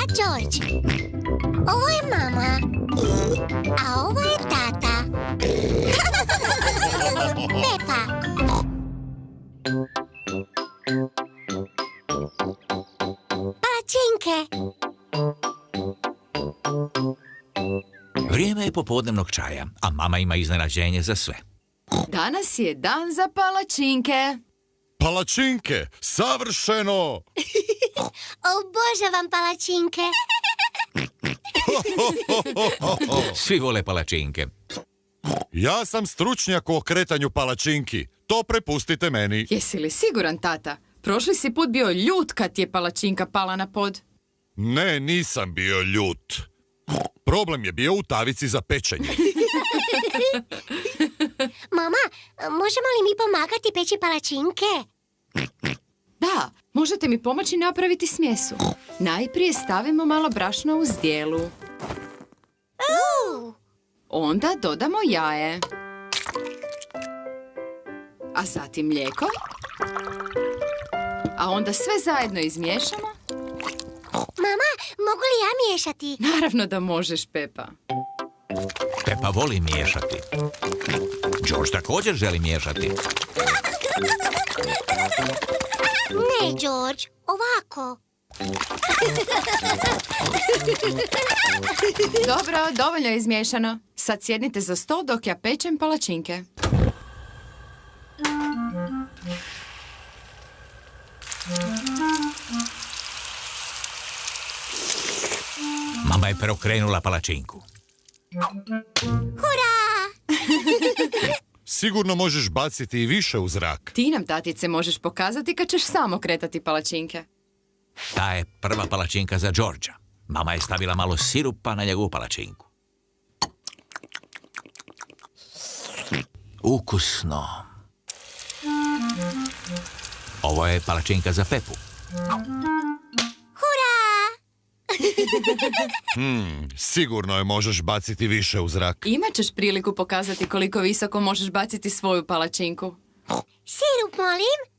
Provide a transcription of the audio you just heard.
George. Ovo je mama. A ovo je tata. Pepa. Palačinke. Vrijeme je popodnevnog čaja, a mama ima iznenađenje za sve. Danas je dan za palačinke. Palačinke, savršeno! Obožavam palačinke. Svi vole palačinke. Ja sam stručnjak u okretanju palačinki. To prepustite meni. Jesi li siguran, tata? Prošli si put bio ljut kad ti je palačinka pala na pod. Ne, nisam bio ljut. Problem je bio u tavici za pečenje. Mama, možemo li mi pomagati peći palačinke? Da, možete mi pomoći napraviti smjesu. Najprije stavimo malo brašna u zdjelu. Onda dodamo jaje. A zatim mlijeko. A onda sve zajedno izmiješamo. Mama, mogu li ja miješati? Naravno da možeš, Pepa. Pepa voli miješati. George također želi miješati. Ne, George, ovako. Dobro, dovoljno je izmiješano. Sad sjednite za stol dok ja pečem palačinke. Mama je preokrenula palačinku. Hurra! Sigurno možeš baciti i više u zrak. Ti nam, tatice, možeš pokazati kad ćeš sam okretati palačinke. Ta je prva palačinka za Georgea. Mama je stavila malo sirupa na njegovu palačinku. Ukusno. Ovo je palačinka za Pepu. Hurra! Sigurno je možeš baciti više u zrak. Imat ćeš priliku pokazati koliko visoko možeš baciti svoju palačinku. Sirup, molim.